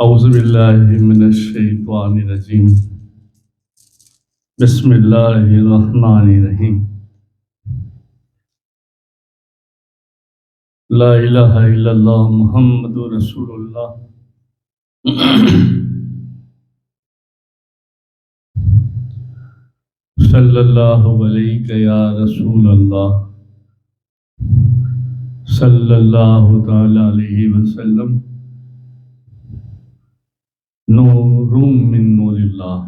اعوذ باللہ من الشیطان الرجیم بسم اللہ الرحمن الرحیم لا الہ الا اللہ محمد رسول اللہ صلی اللہ علیہ یا رسول اللہ صلی اللہ تعالی علیہ وسلم نور من نور اللہ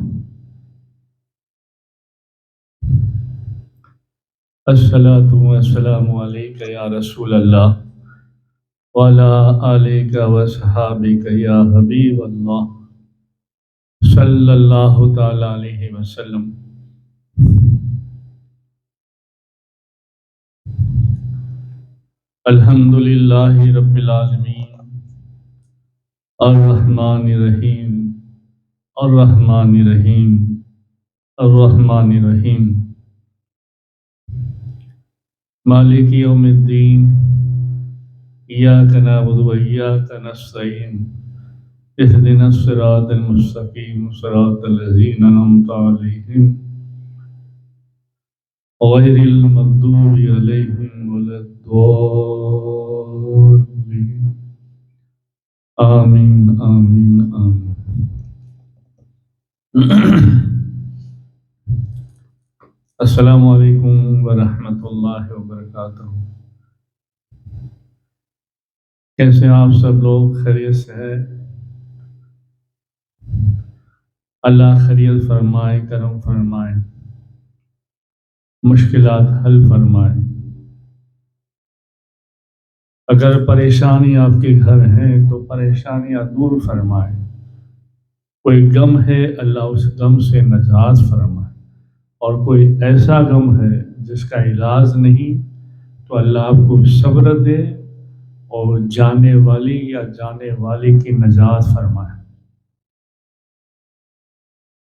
الصلاۃ والسلام علیک یا رسول اللہ وعلی آلک وصحابک یا حبیب اللہ صلی اللہ تعالی علیہ وسلم۔ الحمد للہ رب العالمین الرحمن الرحیم الرحمن الرحیم الرحمن الرحیم مالک یوم الدین ایاک نعبد و ایاک نستعین اہدنا الصراط المستقیم صراط الذین انعمت علیہم غیر المغضوب علیہم ولا الضالین آمین آمین آمین۔ السلام علیکم ورحمۃ اللہ وبرکاتہ۔ کیسے آپ سب لوگ؟ خیریت سے ہے؟ اللہ خیریت فرمائے، کرم فرمائے، مشکلات حل فرمائے۔ اگر پریشانی آپ کے گھر ہیں تو پریشانیاں دور فرمائے۔ کوئی غم ہے، اللہ اس غم سے نجات فرمائے، اور کوئی ایسا غم ہے جس کا علاج نہیں تو اللہ آپ کو صبر دے اور جانے والی یا جانے والی کی نجات فرمائے۔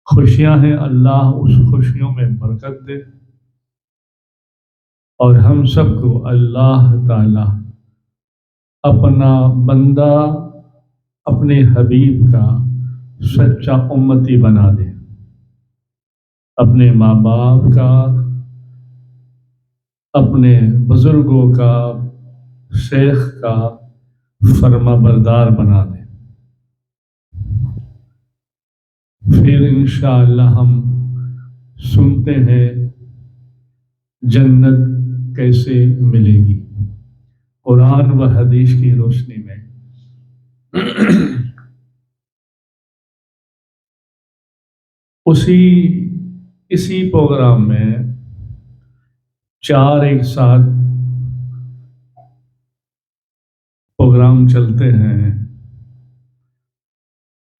خوشیاں ہیں، اللہ اس خوشیوں میں برکت دے، اور ہم سب کو اللہ تعالی اپنا بندہ، اپنے حبیب کا سچا امتی بنا دے، اپنے ماں باپ کا، اپنے بزرگوں کا، شیخ کا فرما بردار بنا دے۔ پھر انشاءاللہ ہم سنتے ہیں جنت کیسے ملے گی قرآن و حدیث کی روشنی میں۔ اسی پروگرام میں 4 ایک ساتھ پروگرام چلتے ہیں: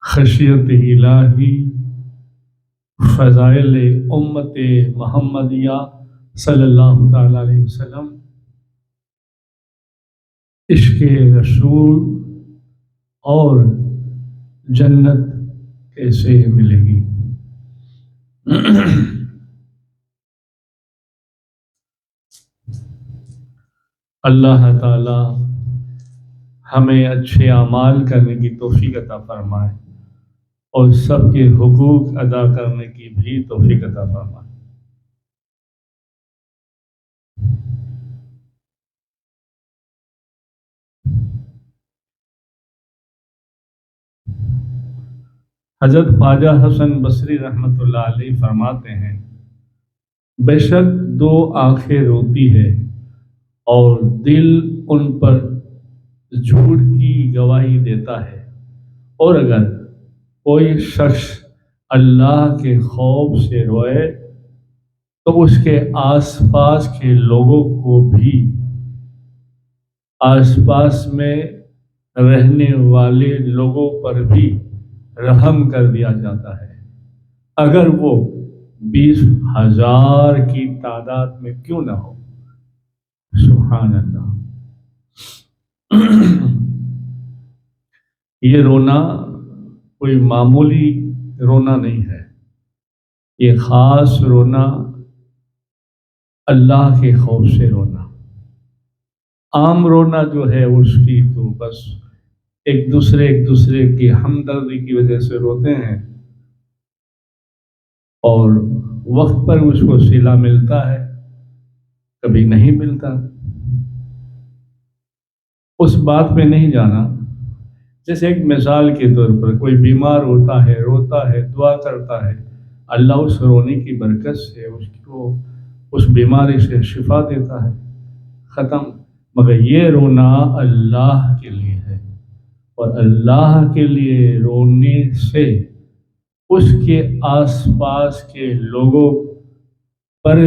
خشیت الہی، فضائل امت محمدیہ صلی اللہ تعالی علیہ وسلم، عشق رسول، اور جنت کیسے ملے گی۔ اللہ تعالی ہمیں اچھے اعمال کرنے کی توفیق عطا فرمائے اور سب کے حقوق ادا کرنے کی بھی توفیق عطا فرمائے۔ حضرت خواجہ حسن بصری رحمۃ اللہ علیہ فرماتے ہیں: بے شک 2 آنکھیں روتی ہے اور دل ان پر جھوٹ کی گواہی دیتا ہے، اور اگر کوئی شخص اللہ کے خوف سے روئے تو اس کے آس پاس کے لوگوں کو بھی، آس پاس میں رہنے والے لوگوں پر بھی رحم کر دیا جاتا ہے، اگر وہ 20,000 کی تعداد میں کیوں نہ ہو۔ سبحان اللہ۔ یہ رونا کوئی معمولی رونا نہیں ہے، یہ خاص رونا اللہ کے خوف سے رونا۔ عام رونا جو ہے اس کی تو بس ایک دوسرے کی ہمدردی کی وجہ سے روتے ہیں، اور وقت پر اس کو صلہ ملتا ہے، کبھی نہیں ملتا۔ اس بات میں نہیں جانا، جیسے ایک مثال کے طور پر کوئی بیمار ہوتا ہے، روتا ہے، دعا کرتا ہے، اللہ اس رونے کی برکت سے اس کو اس بیماری سے شفا دیتا ہے، ختم۔ مگر یہ رونا اللہ کے لیے ہے، اور اللہ کے لیے رونے سے اس کے آس پاس کے لوگوں پر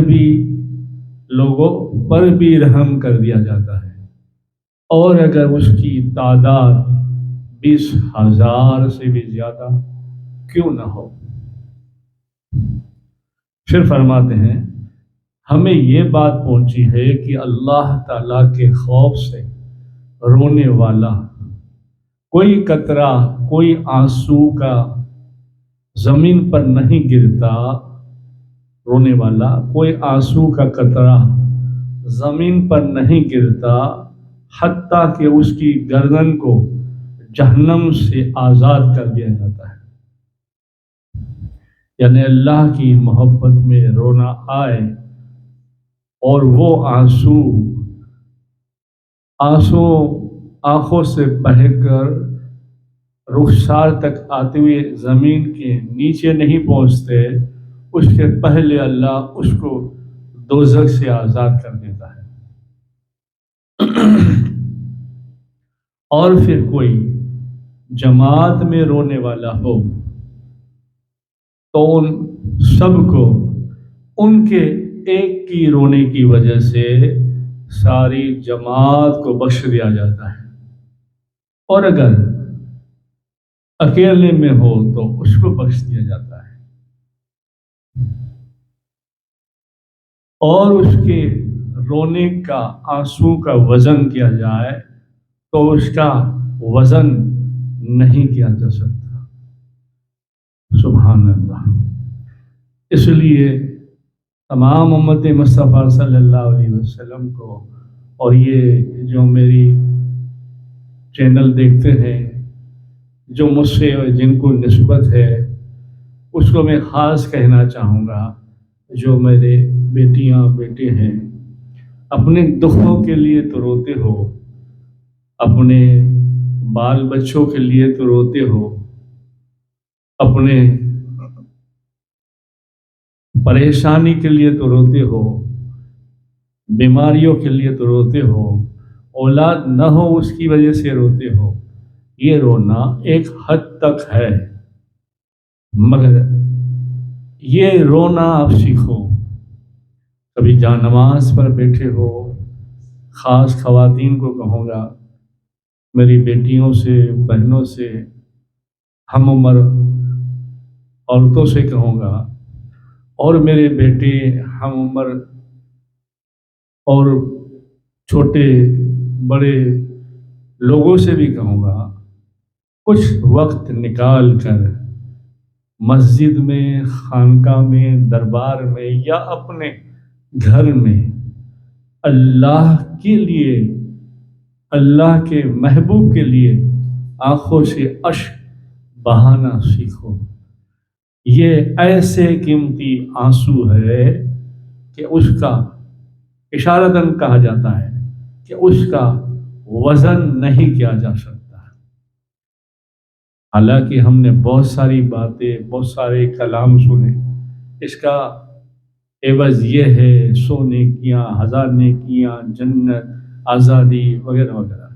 بھی رحم کر دیا جاتا ہے، اور اگر اس کی تعداد 20,000 سے بھی زیادہ کیوں نہ ہو۔ پھر فرماتے ہیں ہمیں یہ بات پہنچی ہے کہ اللہ تعالیٰ کے خوف سے رونے والا کوئی قطرہ، کوئی آنسو کا زمین پر نہیں گرتا، رونے والا کوئی آنسو کا قطرہ زمین پر نہیں گرتا حتیٰ کہ اس کی گردن کو جہنم سے آزاد کر دیا جاتا ہے۔ یعنی اللہ کی محبت میں رونا آئے اور وہ آنسو آنکھوں سے بہہ کر رخسار تک آتے ہوئے زمین کے نیچے نہیں پہنچتے، اس کے پہلے اللہ اس کو دوزخ سے آزاد کر دیتا ہے۔ اور پھر کوئی جماعت میں رونے والا ہو تو ان سب کو ان کے ایک کی رونے کی وجہ سے ساری جماعت کو بخش دیا جاتا ہے، اور اگر اکیلے میں ہو تو اس کو بخش دیا جاتا ہے، اور اس کے رونے کا آنسو کا وزن کیا جائے تو اس کا وزن نہیں کیا جا سکتا۔ سبحان اللہ۔ اس لیے تمام امت مصطفیٰ صلی اللہ علیہ وسلم کو، اور یہ جو میری چینل دیکھتے ہیں، جو مجھ سے جن کو نسبت ہے، اس کو میں خاص کہنا چاہوں گا، جو میرے بیٹیاں بیٹے ہیں، اپنے دکھوں کے لیے تو روتے ہو، اپنے بال بچوں کے لیے تو روتے ہو، اپنے پریشانی کے لیے تو روتے ہو، بیماریوں کے لیے تو روتے ہو، اولاد نہ ہو اس کی وجہ سے روتے ہو۔ یہ رونا ایک حد تک ہے، مگر یہ رونا آپ سیکھو۔ کبھی جہاں نماز پر بیٹھے ہو، خاص خواتین کو کہوں گا، میری بیٹیوں سے، بہنوں سے، ہم عمر عورتوں سے کہوں گا، اور میرے بیٹے ہم عمر اور چھوٹے بڑے لوگوں سے بھی کہوں گا، کچھ وقت نکال کر مسجد میں، خانقاہ میں، دربار میں، یا اپنے گھر میں اللہ کے لیے، اللہ کے محبوب کے لیے آنکھوں سے اشک بہانا سیکھو۔ یہ ایسے قیمتی آنسو ہے کہ اس کا اشارتاً کہا جاتا ہے کہ اس کا وزن نہیں کیا جا سکتا۔ حالانکہ ہم نے بہت ساری باتیں، بہت سارے کلام سنے، اس کا عوض یہ ہے 100 نیکیاں، 1000 نیکیاں، جنت، آزادی وغیرہ وغیرہ،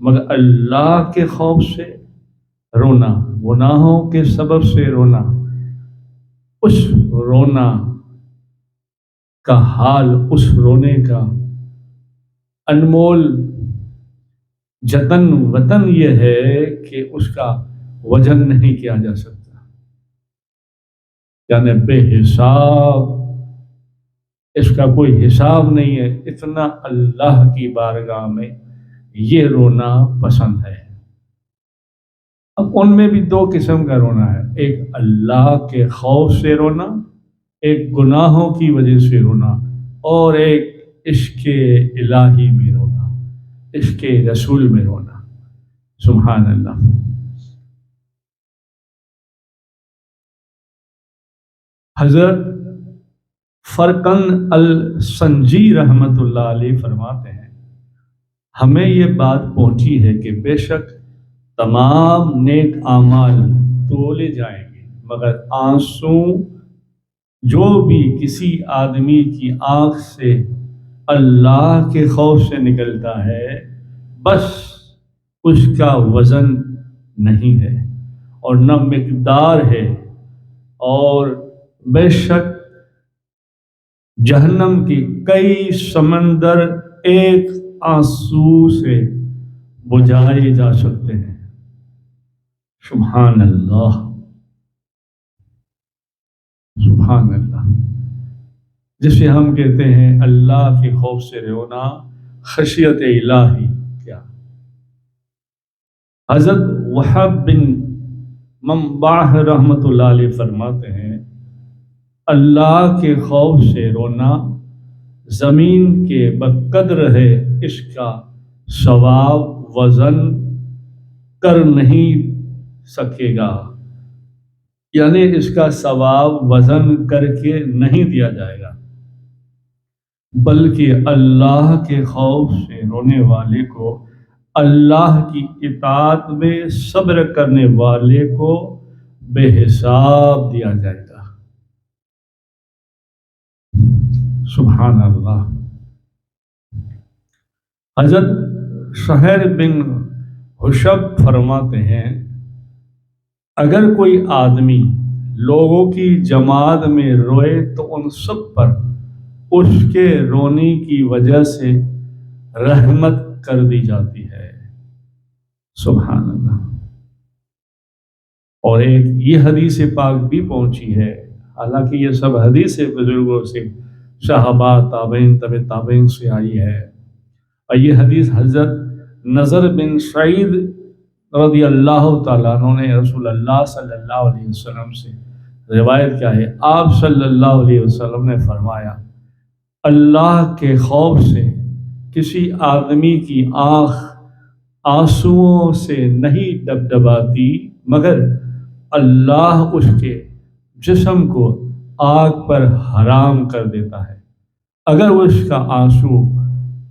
مگر اللہ کے خوف سے رونا، گناہوں کے سبب سے رونا، اس رونا کا حال، اس رونے کا انمول جتن وطن یہ ہے کہ اس کا وزن نہیں کیا جا سکتا، یعنی بے حساب، اس کا کوئی حساب نہیں ہے، اتنا اللہ کی بارگاہ میں یہ رونا پسند ہے۔ اب ان میں بھی 2 قسم کا رونا ہے، ایک اللہ کے خوف سے رونا، ایک گناہوں کی وجہ سے رونا، اور ایک عشق الہی میں رونا، عشق رسول میں رونا۔ سبحان اللہ۔ حضرت فرقند السنجی رحمۃ اللہ علیہ فرماتے ہیں ہمیں یہ بات پہنچی ہے کہ بے شک تمام نیک اعمال تولے جائیں گے مگر آنسو جو بھی کسی آدمی کی آنکھ سے اللہ کے خوف سے نکلتا ہے بس اس کا وزن نہیں ہے اور نہ مقدار ہے، اور بے شک جہنم کی کئی سمندر ایک آنسو سے بجھائے جا سکتے ہیں۔ سبحان اللہ، سبحان اللہ۔ جسے ہم کہتے ہیں اللہ کے خوف سے رونا، خشیت الہی کیا۔ حضرت وہب بن منبع رحمۃ اللہ علیہ فرماتے ہیں اللہ کے خوف سے رونا زمین کے بقدر ہے، اس کا ثواب وزن کر نہیں سکے گا، یعنی اس کا ثواب وزن کر کے نہیں دیا جائے گا، بلکہ اللہ کے خوف سے رونے والے کو اللہ کی اطاعت میں صبر کرنے والے کو بے حساب دیا جائے گا۔ سبحان اللہ۔ حضرت شہر بن حشب فرماتے ہیں اگر کوئی آدمی لوگوں کی جماعت میں روئے تو ان سب پر اس کے رونے کی وجہ سے رحمت کر دی جاتی ہے۔ سبحان اللہ۔ اور ایک یہ حدیث پاک بھی پہنچی ہے، حالانکہ یہ سب حدیث بزرگوں سے، صحابہ، تابعین، تبع تابعین سے آئی ہے، اور یہ حدیث حضرت نضر بن سعید رضی اللہ تعالیٰ عنہ نے رسول اللہ صلی اللہ علیہ وسلم سے روایت کیا ہے۔ آپ صلی اللہ علیہ وسلم نے فرمایا اللہ کے خوف سے کسی آدمی کی آنکھ آنسوؤں سے نہیں ڈبڈباتی مگر اللہ اس کے جسم کو آگ پر حرام کر دیتا ہے۔ اگر اس کا آنسو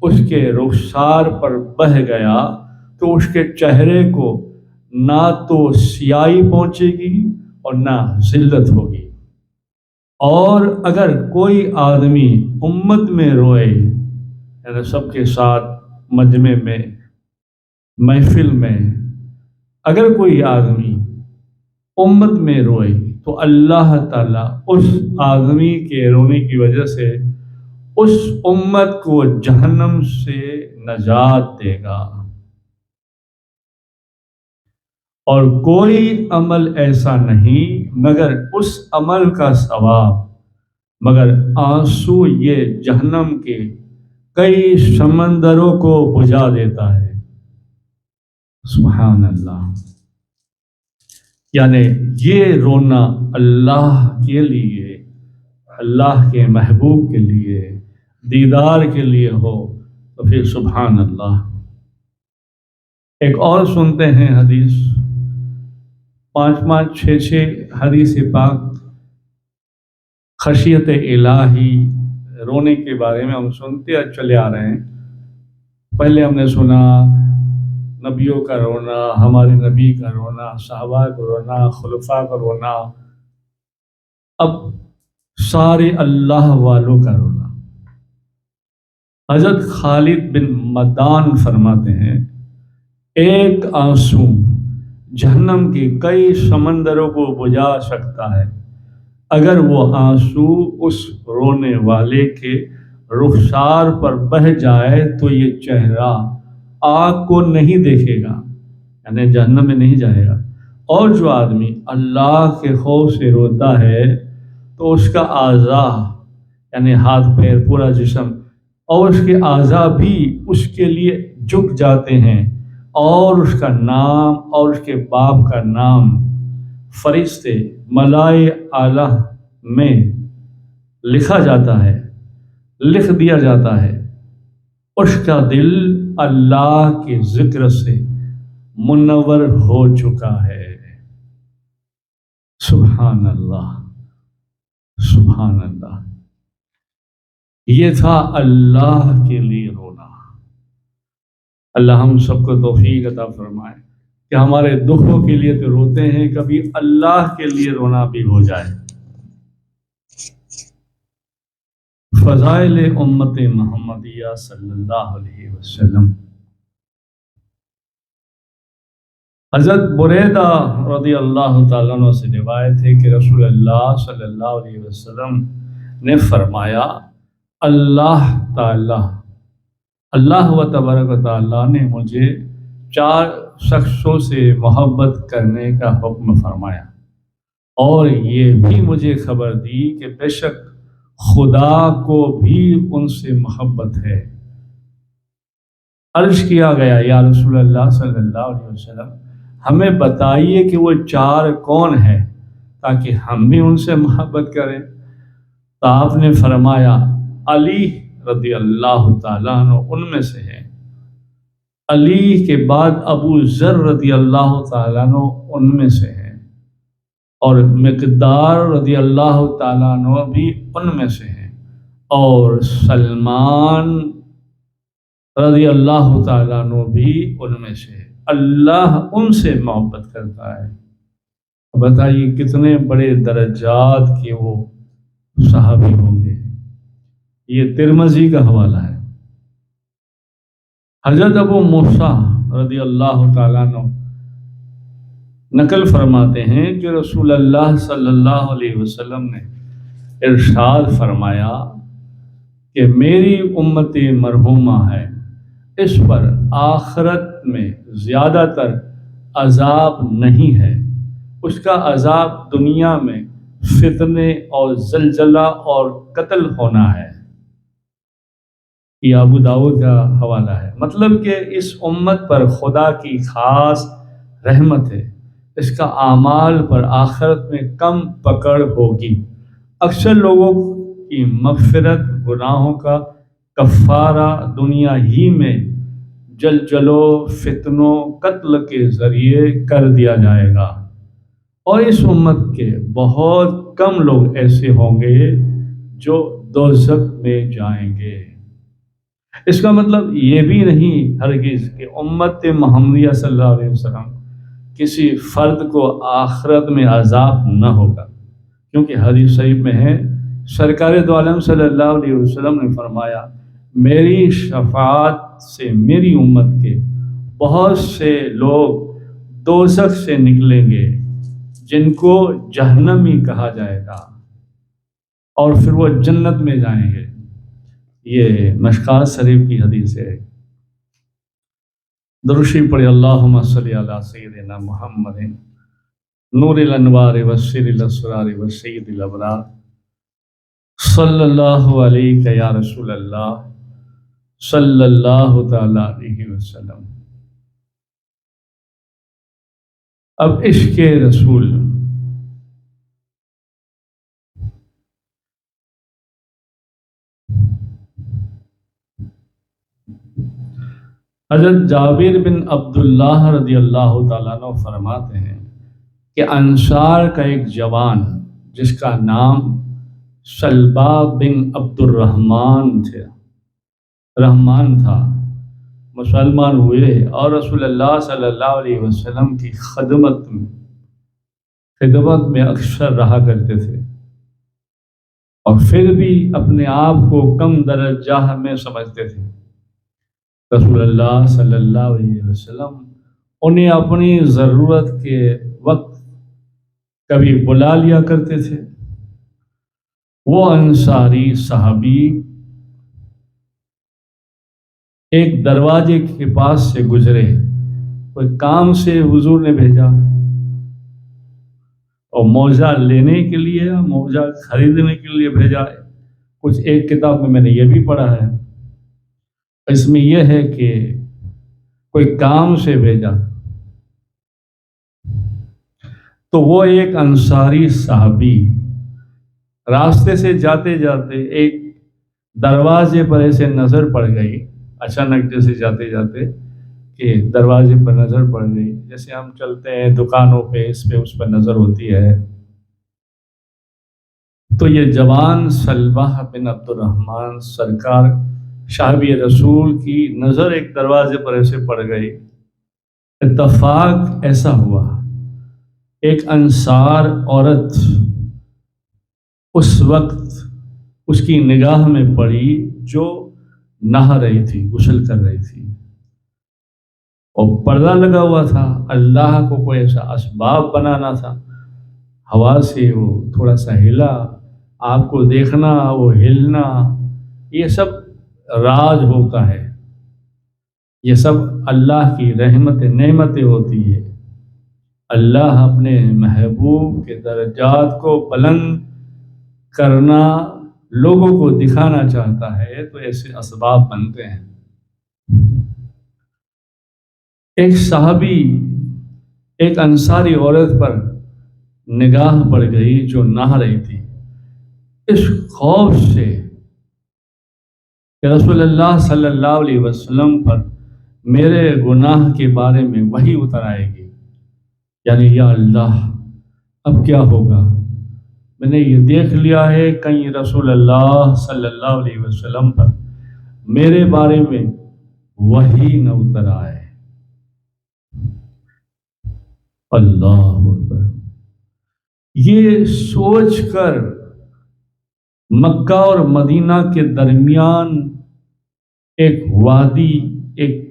اس کے رخسار پر بہہ گیا تو اس کے چہرے کو نہ تو سیاہی پہنچے گی اور نہ ذلت ہوگی، اور اگر کوئی آدمی امت میں روئے، یعنی سب کے ساتھ مجمع میں، محفل میں، اگر کوئی آدمی امت میں روئے تو اللہ تعالیٰ اس آدمی کے رونے کی وجہ سے اس امت کو جہنم سے نجات دے گا، اور کوئی عمل ایسا نہیں مگر اس عمل کا ثواب، مگر آنسو یہ جہنم کے کئی سمندروں کو بجھا دیتا ہے۔ سبحان اللہ۔ یعنی یہ رونا اللہ کے لیے، اللہ کے محبوب کے لیے، دیدار کے لیے ہو تو پھر سبحان اللہ۔ ایک اور سنتے ہیں حدیث، 5 6 حدیث پاک خشیت الہی رونے کے بارے میں ہم سنتے چلے آ رہے ہیں۔ پہلے ہم نے سنا نبیوں کا رونا، ہمارے نبی کا رونا، صحابہ کا رونا، خلفاء کا رونا، اب سارے اللہ والوں کا رونا۔ حضرت خالد بن مدان فرماتے ہیں ایک آنسو جہنم کے کئی سمندروں کو بجھا سکتا ہے، اگر وہ آنسو اس رونے والے کے رخسار پر بہہ جائے تو یہ چہرہ آگ کو نہیں دیکھے گا، یعنی جہنم میں نہیں جائے گا، اور جو آدمی اللہ کے خوف سے روتا ہے تو اس کا اعضاء، یعنی ہاتھ پیر پورا جسم اور اس کے اعضاء بھی اس کے لیے جھک جاتے ہیں، اور اس کا نام اور اس کے باپ کا نام فرشتے ملائے اعلیٰ میں لکھا جاتا ہے، لکھ دیا جاتا ہے۔ اس کا دل اللہ کے ذکر سے منور ہو چکا ہے۔ سبحان اللہ، سبحان اللہ۔ یہ تھا اللہ کے لیے رونا۔ اللہ ہم سب کو توفیق عطا فرمائے کہ ہمارے دکھوں کے لیے تو روتے ہیں، کبھی اللہ کے لیے رونا بھی ہو جائے۔ فضائل امت محمدیہ صلی اللہ علیہ وسلم۔ حضرت بریدہ رضی اللہ تعالیٰ عنہ سے روایت ہے کہ رسول اللہ صلی اللہ علیہ وسلم نے فرمایا، اللہ تعالیٰ، اللہ و تبارک و تعالیٰ نے مجھے 4 شخصوں سے محبت کرنے کا حکم فرمایا، اور یہ بھی مجھے خبر دی کہ بے شک خدا کو بھی ان سے محبت ہے۔ عرض کیا گیا، یا رسول اللہ صلی اللہ علیہ وسلم، ہمیں بتائیے کہ وہ 4 کون ہیں تاکہ ہم بھی ان سے محبت کریں۔ تو آپ نے فرمایا، علی رضی اللہ تعالیٰ عنہ ان میں سے ہے، علی کے بعد ابو ذر رضی اللہ تعالیٰ عنہ ان میں سے ہے، اور مقدار رضی اللہ تعالیٰ عنہ بھی ان میں سے ہیں، اور سلمان رضی اللہ تعالیٰ عنہ بھی ان میں سے ہے۔ اللہ ان سے محبت کرتا ہے۔ بتائیے کتنے بڑے درجات کے وہ صحابی ہوں گے۔ یہ ترمذی کا حوالہ ہے۔ حضرت ابو موسیٰ رضی اللہ تعالیٰ عنہ نقل فرماتے ہیں کہ رسول اللہ صلی اللہ علیہ وسلم نے ارشاد فرمایا کہ میری امت مرحومہ ہے، اس پر آخرت میں زیادہ تر عذاب نہیں ہے، اس کا عذاب دنیا میں فتنے اور زلزلہ اور قتل ہونا ہے۔ یہ ابو داؤد کا حوالہ ہے۔ مطلب کہ اس امت پر خدا کی خاص رحمت ہے، اس کا اعمال پر آخرت میں کم پکڑ ہوگی۔ اکثر لوگوں کی مغفرت، گناہوں کا کفارہ دنیا ہی میں زلزلوں، فتنوں، قتل کے ذریعے کر دیا جائے گا، اور اس امت کے بہت کم لوگ ایسے ہوں گے جو دوزخ میں جائیں گے۔ اس کا مطلب یہ بھی نہیں ہرگز کہ امت محمدیہ صلی اللہ علیہ وسلم کسی فرد کو آخرت میں عذاب نہ ہوگا، کیونکہ حدیث شریف میں ہے، سرکار دو عالم صلی اللہ علیہ وسلم نے فرمایا، میری شفاعت سے میری امت کے بہت سے لوگ دوزخ سے نکلیں گے جن کو جہنمی کہا جائے گا، اور پھر وہ جنت میں جائیں گے۔ یہ مشکوٰۃ شریف کی حدیث ہے۔ درشی پڑھے، اللہم صلی علی سیدنا محمد نور الانوار والسر الاسرار والسید الابرار، صلی اللہ علیہ یا رسول اللہ صلی اللہ تعالی علیہ وسلم۔ اب عشق رسول، حضرت جابر بن عبداللہ رضی اللہ تعالیٰ عنہ فرماتے ہیں کہ انصار کا ایک جوان جس کا نام سلبہ بن عبد الرحمن تھا، مسلمان ہوئے اور رسول اللہ صلی اللہ علیہ وسلم کی خدمت میں اکثر رہا کرتے تھے، اور پھر بھی اپنے آپ کو کم درجہ میں سمجھتے تھے۔ رسول اللہ صلی اللہ علیہ وسلم انہیں اپنی ضرورت کے وقت کبھی بلا لیا کرتے تھے۔ وہ انصاری صحابی ایک دروازے کے پاس سے گزرے، کوئی کام سے حضور نے بھیجا، اور موزہ لینے کے لیے، موزہ خریدنے کے لیے بھیجا ہے۔ کچھ ایک کتاب میں نے یہ بھی پڑھا ہے، اس میں یہ ہے کہ کوئی کام سے بھیجا، تو وہ ایک انصاری صحابی راستے سے جاتے جاتے ایک دروازے پر ایسے نظر پڑ گئی، اچانک جیسے جاتے جاتے کے دروازے پر نظر پڑ گئی. جیسے ہم چلتے ہیں دکانوں پہ، اس پہ نظر ہوتی ہے. تو یہ جوان سلمہ بن عبد الرحمن سرکار صحابی رسول کی نظر ایک دروازے پر ایسے پڑ گئی. اتفاق ایسا ہوا، ایک انصار عورت اس وقت اس کی نگاہ میں پڑی جو نہا رہی تھی، غسل کر رہی تھی، اور پردہ لگا ہوا تھا. اللہ کو کوئی ایسا اسباب بنانا تھا، ہوا سے وہ تھوڑا سا ہلا، آپ کو دیکھنا، وہ ہلنا، یہ سب راز ہوتا ہے، یہ سب اللہ کی رحمت نعمتیں ہوتی ہے. اللہ اپنے محبوب کے درجات کو بلند کرنا لوگوں کو دکھانا چاہتا ہے تو ایسے اسباب بنتے ہیں. ایک صحابی ایک انصاری عورت پر نگاہ پڑ گئی جو نہا رہی تھی. اس خوف سے کہ رسول اللہ صلی اللہ علیہ وسلم پر میرے گناہ کے بارے میں وحی اتر آئے گی، یعنی یا اللہ اب کیا ہوگا، میں نے یہ دیکھ لیا ہے کہیں رسول اللہ صلی اللہ علیہ وسلم پر میرے بارے میں وحی نہ اتر آئے. اللہ اکبر. یہ سوچ کر مکہ اور مدینہ کے درمیان ایک وادی، ایک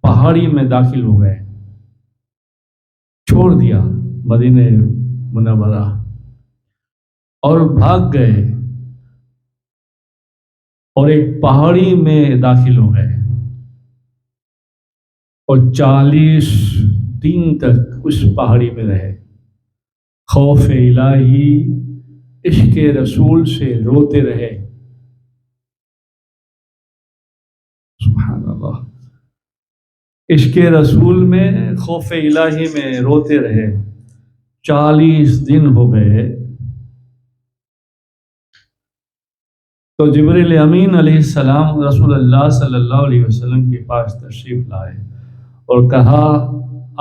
پہاڑی میں داخل ہو گئے، چھوڑ دیا مدینہ منورہ اور بھاگ گئے اور ایک پہاڑی میں داخل ہو گئے اور 40 دن تک اس پہاڑی میں رہے. خوف الہی، عشق رسول سے روتے رہے. سبحان اللہ. عشق رسول میں، خوف الہی میں روتے رہے. 40 دن ہو گئے تو جبریل امین علیہ السلام رسول اللہ صلی اللہ علیہ وسلم کے پاس تشریف لائے اور کہا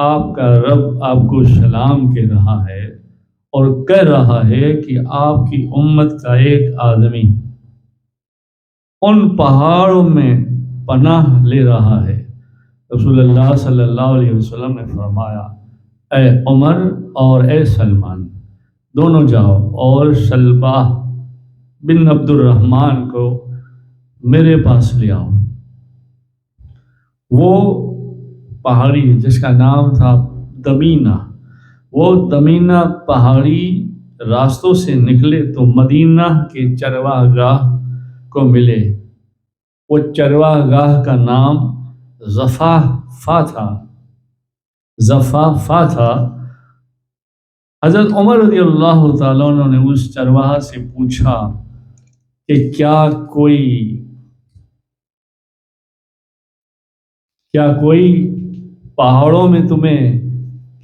آپ کا رب آپ کو سلام کہہ رہا ہے اور کہہ رہا ہے کہ آپ کی امت کا ایک آدمی ان پہاڑوں میں پناہ لے رہا ہے. رسول اللہ صلی اللہ علیہ وسلم نے فرمایا اے عمر اور اے سلمان دونوں جاؤ اور سلمہ بن عبد الرحمن کو میرے پاس لے آؤ. وہ پہاڑی جس کا نام تھا دمینہ، وہ دمینہ پہاڑی راستوں سے نکلے تو مدینہ کے چرواہ گاہ کو ملے. وہ چرواہ گاہ کا نام زفافہ تھا. زفافہ تھا. حضرت عمر رضی اللہ تعالیٰ عنہ نے اس چرواہا سے پوچھا کہ کیا کوئی پہاڑوں میں تمہیں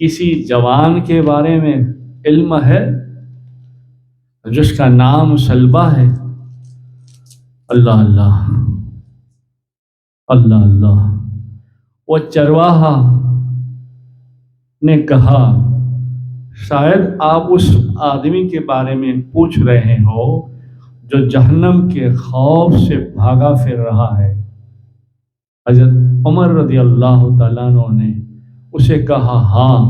کسی جوان کے بارے میں علم ہے جس کا نام سلبہ ہے؟ اللہ اللہ اللہ اللہ. وہ چرواہا نے کہا شاید آپ اس آدمی کے بارے میں پوچھ رہے ہو جو جہنم کے خوف سے بھاگا پھر رہا ہے. حضرت عمر رضی اللہ تعالیٰ عنہ نے اسے کہا ہاں،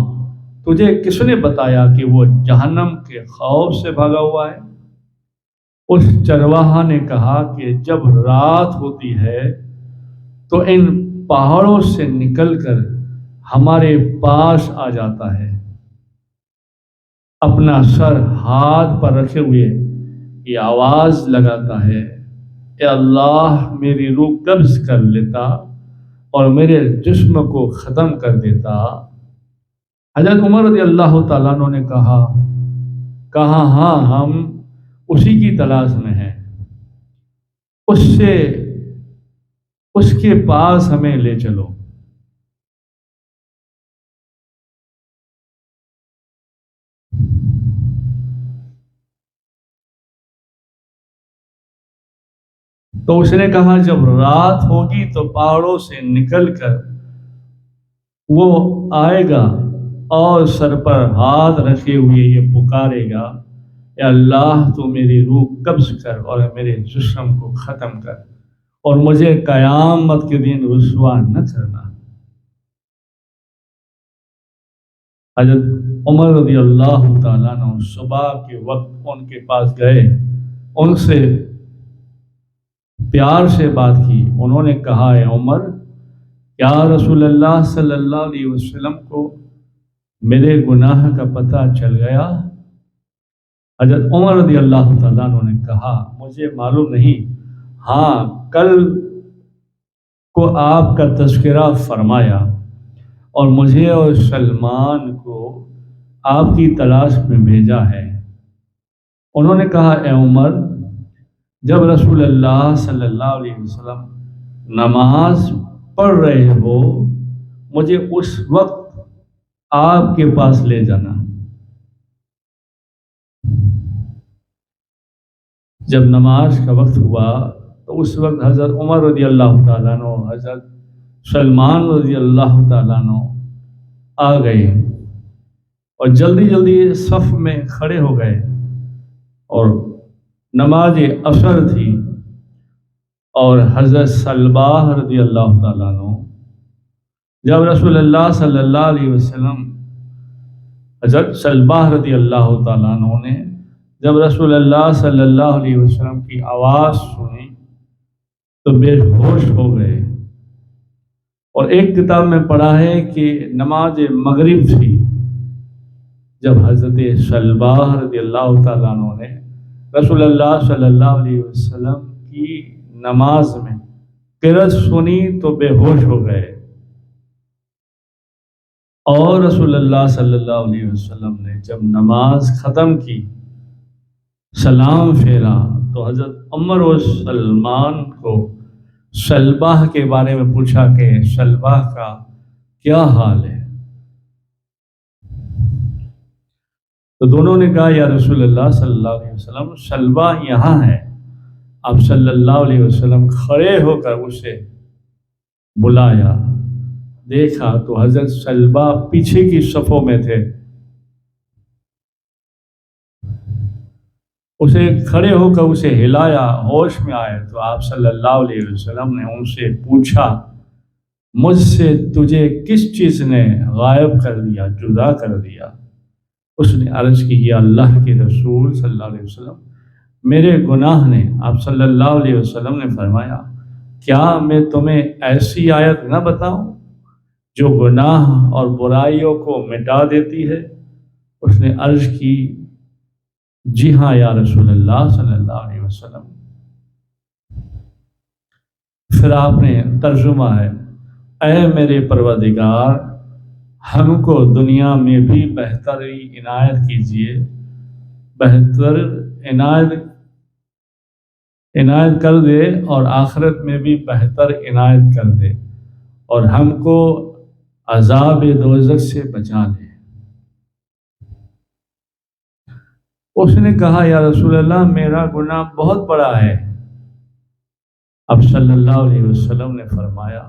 تجھے کس نے بتایا کہ وہ جہنم کے خوف سے بھاگا ہوا ہے؟ اس چرواہا نے کہا کہ جب رات ہوتی ہے تو ان پہاڑوں سے نکل کر ہمارے پاس آ جاتا ہے، اپنا سر ہاتھ پر رکھے ہوئے یہ آواز لگاتا ہے اے اللہ میری روح قبض کر لیتا اور میرے جسم کو ختم کر دیتا. حضرت عمر رضی اللہ تعالیٰ عنہ نے کہا ہاں ہم اسی کی تلاش میں ہیں، اس کے پاس ہمیں لے چلو. تو اس نے کہا جب رات ہوگی تو پہاڑوں سے نکل کر وہ آئے گا اور سر پر ہاتھ رکھے ہوئے یہ پکارے گا، اے اللہ تو میری روح قبض کر اور میرے جسم کو ختم کر اور مجھے قیامت کے دن رسوا نہ کرنا۔ حضرت عمر رضی اللہ تعالیٰ عنہ صبح کے وقت ان کے پاس گئے، ان سے پیار سے بات کی۔ انہوں نے کہا، اے عمر، کیا رسول اللہ صلی اللہ علیہ وسلم کو میرے گناہ کا پتہ چل گیا؟ حضرت عمر رضی اللہ تعالیٰ عنہ نے کہا، مجھے معلوم نہیں، ہاں کل کو آپ کا تذکرہ فرمایا اور مجھے اور سلمان کو آپ کی تلاش میں بھیجا ہے۔ انہوں نے کہا، اے عمر، جب رسول اللہ صلی اللہ علیہ وسلم نماز پڑھ رہے ہو مجھے اس وقت آپ کے پاس لے جانا۔ جب نماز کا وقت ہوا تو اس وقت حضرت عمر رضی اللہ تعالیٰ عنہ، حضرت سلمان رضی اللہ تعالیٰ عنہ آ گئے اور جلدی جلدی صف میں کھڑے ہو گئے، اور نماز عصر تھی، اور حضرت صلباہ رضی اللہ تعالیٰ عنہ جب رسول اللہ صلی اللہ علیہ وسلم، حضرت صلباہ رضی اللہ تعالیٰ عنہ نے جب رسول اللہ صلی اللہ علیہ وسلم کی آواز سنی تو بے ہوش ہو گئے، اور ایک کتاب میں پڑھا ہے کہ نماز مغرب تھی جب حضرت صلباہ رضی اللہ تعالیٰ عنہ نے رسول اللہ صلی اللہ علیہ وسلم کی نماز میں قرأت سنی تو بے ہوش ہو گئے، اور رسول اللہ صلی اللہ علیہ وسلم نے جب نماز ختم کی، سلام پھیرا، تو حضرت عمر و سلمان کو صلباہ کے بارے میں پوچھا کہ صلباہ کا کیا حال ہے؟ تو دونوں نے کہا، یا رسول اللہ صلی اللہ علیہ وسلم، صلباہ یہاں ہے۔ آپ صلی اللہ علیہ وسلم کھڑے ہو کر اسے بلایا، دیکھا تو حضرت صلباہ پیچھے کی صفوں میں تھے۔ اسے کھڑے ہو کر اسے ہلایا، ہوش میں آئے تو آپ صلی اللہ علیہ وسلم نے ان سے پوچھا، مجھ سے تجھے کس چیز نے غائب کر دیا، جدا کر دیا؟ اس نے عرض کی، یا اللہ کے رسول صلی اللہ علیہ وسلم، میرے گناہ نے۔ آپ صلی اللہ علیہ وسلم نے فرمایا، کیا میں تمہیں ایسی آیت نہ بتاؤں جو گناہ اور برائیوں کو مٹا دیتی ہے؟ اس نے عرض کی، جی ہاں یا رسول اللہ صلی اللہ علیہ وسلم۔ پھر آپ نے ترجمہ ہے، اے میرے پروردگار، ہم کو دنیا میں بھی بہتری عنایت کیجیے، بہتر عنایت کر دے، اور آخرت میں بھی بہتر عنایت کر دے، اور ہم کو عذاب دوزخ سے بچا لے۔ اس نے کہا، یا رسول اللہ، میرا گناہ بہت بڑا ہے۔ اب صلی اللہ علیہ وسلم نے فرمایا،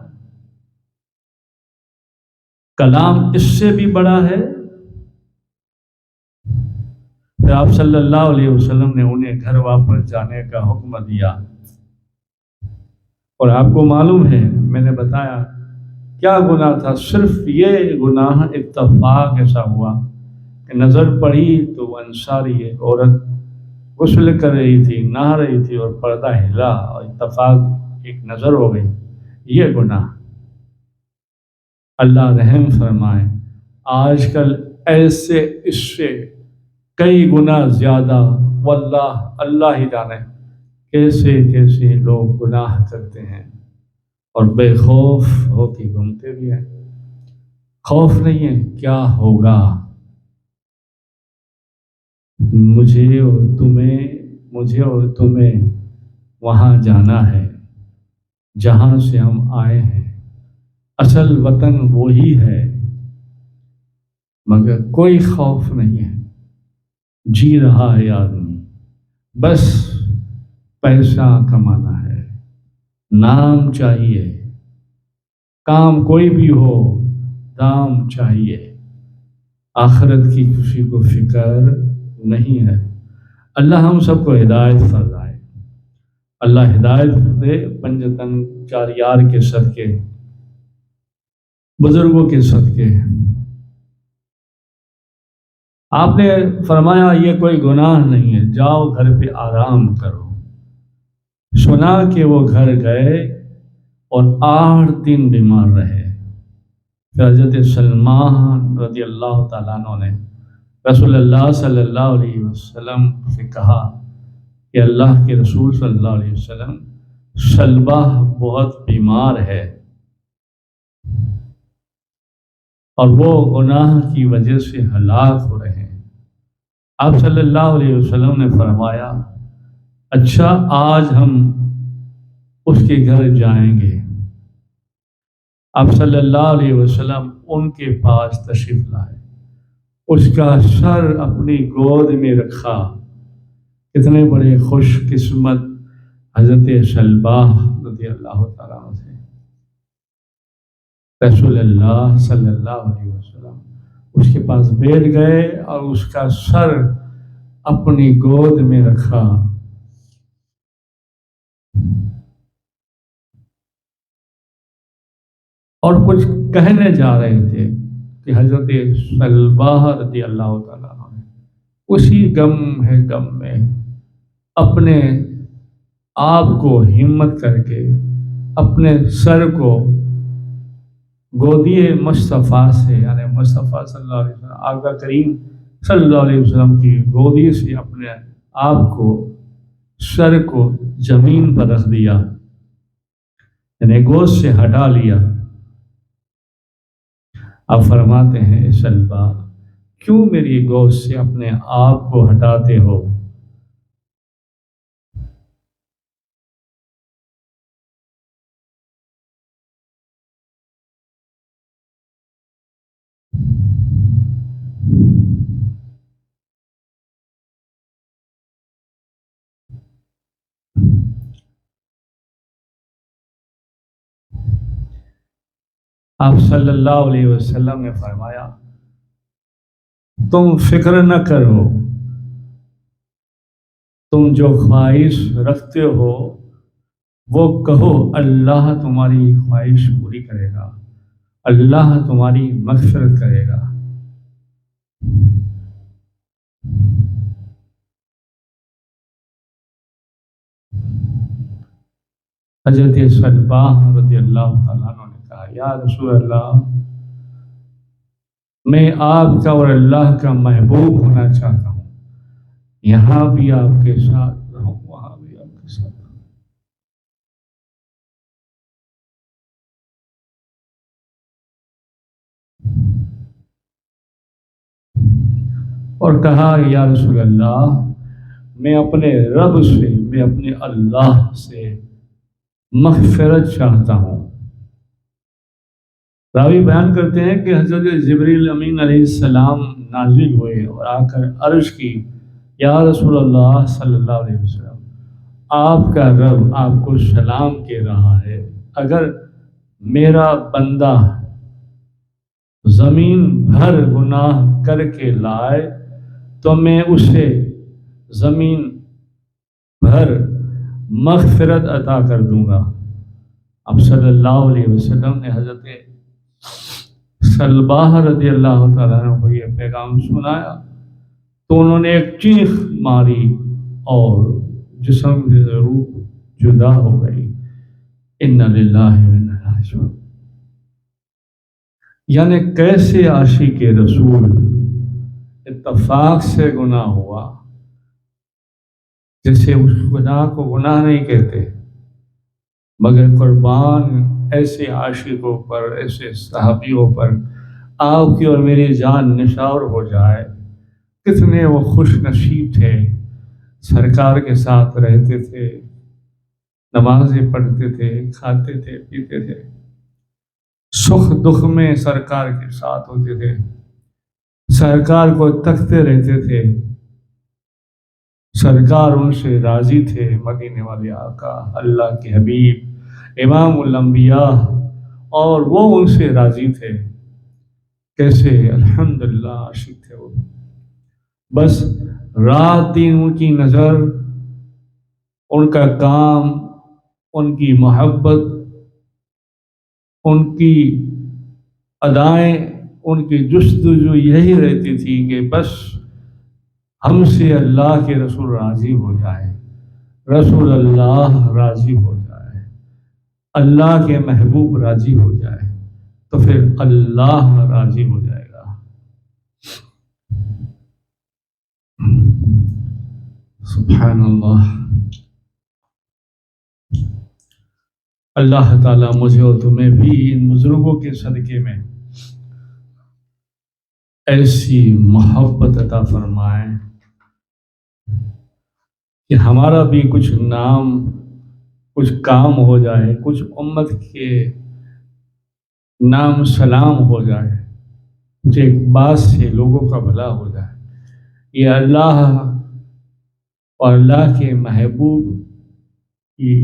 کلام اس سے بھی بڑا ہے۔ پھر آپ صلی اللہ علیہ وسلم نے انہیں گھر واپس جانے کا حکم دیا، اور آپ کو معلوم ہے میں نے بتایا کیا گناہ تھا، صرف یہ گناہ اتفاق ایسا ہوا کہ نظر پڑی تو وہ انصاری ایک عورت غسل کر رہی تھی، نہا رہی تھی، اور پردہ ہلا اور اتفاق ایک نظر ہو گئی، یہ گناہ۔ اللہ رحم فرمائے، آج کل ایسے اس سے کئی گناہ زیادہ، واللہ اللہ ہی جانے کیسے کیسے لوگ گناہ کرتے ہیں اور بے خوف ہو کے گھومتے بھی ہیں۔ خوف نہیں ہے کیا ہوگا، مجھے اور تمہیں وہاں جانا ہے جہاں سے ہم آئے ہیں، اصل وطن وہی ہے، مگر کوئی خوف نہیں ہے، جی رہا ہے آدمی، بس پیسہ کمانا ہے، نام چاہیے، کام کوئی بھی ہو، دام چاہیے، آخرت کی کسی کو فکر نہیں ہے۔ اللہ ہم سب کو ہدایت فرمائے، اللہ ہدایت دے، پنجتن چار یار کے صدقے، بزرگوں کے صدقے۔ آپ نے فرمایا یہ کوئی گناہ نہیں ہے، جاؤ گھر پہ آرام کرو۔ سنا کہ وہ گھر گئے اور 8 دن بیمار رہے۔ پھر حضرت سلمان رضی اللہ تعالیٰ عنہ نے رسول اللہ صلی اللہ علیہ وسلم سے کہا کہ اللہ کے رسول صلی اللہ علیہ وسلم، سلبہ بہت بیمار ہے اور وہ گناہ کی وجہ سے ہلاک ہو رہے ہیں۔ آپ صلی اللہ علیہ وسلم نے فرمایا اچھا آج ہم اس کے گھر جائیں گے۔ آپ صلی اللہ علیہ وسلم ان کے پاس تشریف لائے، اس کا سر اپنی گود میں رکھا۔ کتنے بڑے خوش قسمت حضرت سلبہ رضی اللہ تعالیٰ عنہ سے۔ رسول اللہ صلی اللہ علیہ وسلم اس کے پاس بیٹھ گئے اور اس کا سر اپنی گود میں رکھا۔ اور کچھ کہنے جا رہے تھے کہ حضرت سلبہ رضی اللہ تعالیٰ عنہ اسی غم میں اپنے آپ کو ہمت کر کے اپنے سر کو گودی مصطفیٰ سے، یعنی مصطفیٰ صلی اللہ علیہ وسلم، آقا کریم صلی اللہ علیہ وسلم کی گودی سے اپنے آپ کو، سر کو زمین پر رکھ دیا، یعنی گود سے ہٹا لیا۔ آپ فرماتے ہیں سلبہ کیوں میری گود سے اپنے آپ کو ہٹاتے ہو؟ آپ صلی اللہ علیہ وسلم نے فرمایا تم فکر نہ کرو، تم جو خواہش رکھتے ہو وہ کہو، اللہ تمہاری خواہش پوری کرے گا، اللہ تمہاری مغفرت کرے گا۔ حضرت سلبہ رضی اللہ تعالیٰ عنہ نے کہا یا رسول اللہ، میں آپ کا اور اللہ کا محبوب ہونا چاہتا ہوں، یہاں بھی آپ کے ساتھ رہوں، وہاں بھی آپ کے ساتھ رہوں۔ اور کہا یا رسول اللہ، میں اپنے رب سے، میں اپنے اللہ سے مغفرت چاہتا ہوں۔ راوی بیان کرتے ہیں کہ حضرت جبریل امین علیہ السلام نازل ہوئے اور آ کر عرض کی یا رسول اللہ صلی اللہ علیہ وسلم، آپ کا رب آپ کو سلام کہہ رہا ہے، اگر میرا بندہ زمین بھر گناہ کر کے لائے تو میں اسے زمین بھر مغفرت عطا کر دوں گا۔ اب صلی اللہ علیہ وسلم نے حضرت سلبہ رضی اللہ تعالیٰ عنہ کو یہ پیغام سنایا تو انہوں نے ایک چیخ ماری اور جسم سے روح جدا ہو گئی۔ اِنَّ لِلَّهِ وَإِنَّا إِلَيْهِ رَاجِعُونَ۔ یعنی کیسے عاشق رسول اتفاق سے گناہ ہوا، جیسے اس گناہ کو گناہ نہیں کہتے، مگر قربان ایسے عاشقوں پر، ایسے صحابیوں پر آپ کی اور میری جان نثار ہو جائے۔ کتنے وہ خوش نصیب تھے، سرکار کے ساتھ رہتے تھے، نمازیں پڑھتے تھے، کھاتے تھے، پیتے تھے، سکھ دکھ میں سرکار کے ساتھ ہوتے تھے، سرکار کو تکتے رہتے تھے، سرکار ان سے راضی تھے۔ مدینے والے آقا، اللہ کے حبیب، امام الانبیاء، اور وہ ان سے راضی تھے۔ کیسے الحمدللہ عاشق تھے وہ، بس رات دن ان کی نظر، ان کا کام، ان کی محبت، ان کی ادائیں، ان کی جستجو یہی رہتی تھی کہ بس ہم سے اللہ کے رسول راضی ہو جائے، رسول اللہ راضی ہو جائے، اللہ کے محبوب راضی ہو جائے تو پھر اللہ راضی ہو جائے گا۔ سبحان اللہ۔ اللہ تعالیٰ مجھے اور تمہیں بھی ان بزرگوں کے صدقے میں ایسی محبت عطا فرمائے کہ ہمارا بھی کچھ نام، کچھ کام ہو جائے، کچھ امت کے نام سلام ہو جائے، کچھ ایک بات سے لوگوں کا بھلا ہو جائے۔ یہ اللہ اور اللہ کے محبوب کی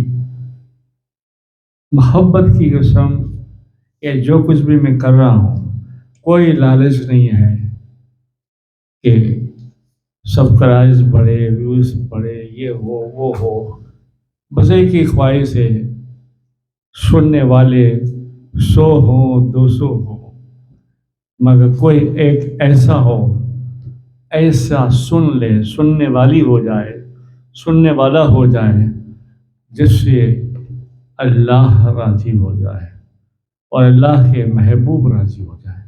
محبت کی قسم، یہ جو کچھ بھی میں کر رہا ہوں کوئی لالچ نہیں ہے کہ سبسکرائب بڑھے، ویوز بڑھے، یہ ہو وہ ہو، بس ایک ہی خواہش ہے، سننے والے 100 ہوں 200 ہوں، مگر کوئی ایک ایسا ہو، ایسا سن لے، سننے والی ہو جائے، سننے والا ہو جائے جس سے اللہ راضی ہو جائے اور اللہ کے محبوب راضی ہو جائے،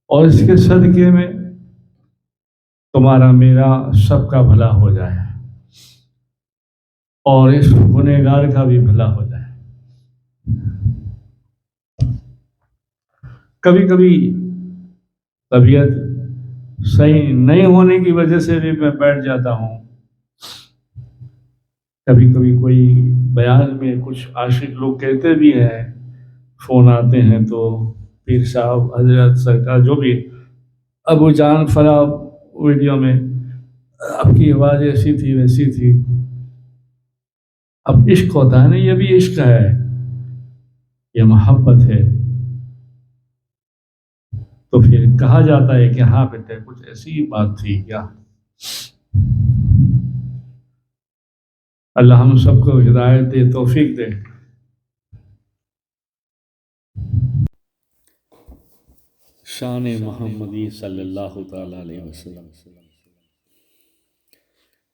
اور اس کے صدقے میں تمہارا میرا سب کا بھلا ہو جائے اور اس گنہگار کا بھی بھلا ہو جائے۔ کبھی کبھی طبیعت صحیح نہیں ہونے کی وجہ سے بھی میں بیٹھ جاتا ہوں، کبھی کبھی کوئی بیان میں کچھ عاشق لوگ کہتے بھی ہیں، فون آتے ہیں تو پیر صاحب، حضرت سرکار، جو بھی ابو جان فلاں ویڈیو میں آپ کی آواز ایسی تھی ویسی تھی۔ اب عشق ہوتا ہے نا، یہ بھی عشق ہے، یہ محبت ہے، تو پھر کہا جاتا ہے کہ ہاں بیٹے کچھ ایسی بات تھی کیا۔ اللہ ہم سب کو ہدایت دے، توفیق دے۔ شان محمدی صلی اللہ تعالی علیہ وسلم۔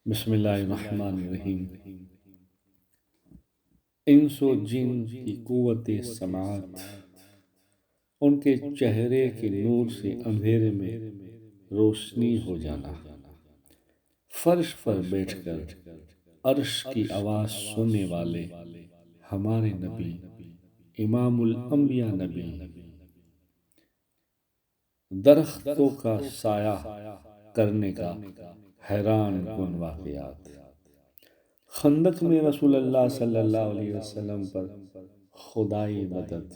بسم اللہ الرحمن الرحیم۔ انس و جن کی قوت سماعت، ان کے چہرے کے نور سے اندھیرے میں روشنی ہو جانا، فرش پر بیٹھ کر عرش کی آواز سننے والے ہمارے نبی، امام الانبیاء نبی، درختوں کا سایہ کرنے کا حیران کن واقعات، خندق میں رسول اللہ صلی اللہ علیہ وسلم پر خدائی مدد،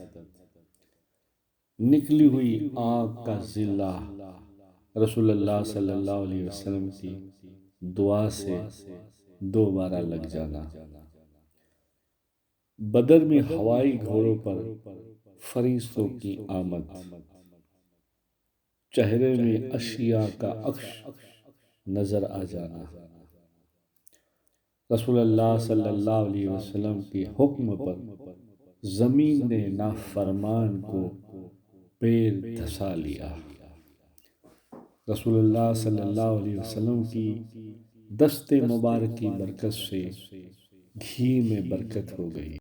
نکلی ہوئی آگ کا ضلع رسول اللہ صلی اللہ علیہ وسلم کی دعا سے دوبارہ لگ جانا، بدر میں ہوائی گھوڑوں پر فرشتوں کی آمد، چہرے میں اشیاء کا عکس نظر آ جانا، رسول اللہ صلی اللہ علیہ وسلم کے حکم پر زمین نے نافرمان کو پیر دھسا لیا، رسول اللہ صلی اللہ علیہ وسلم کی دست مبارک کی برکت سے گھی میں برکت ہو گئی۔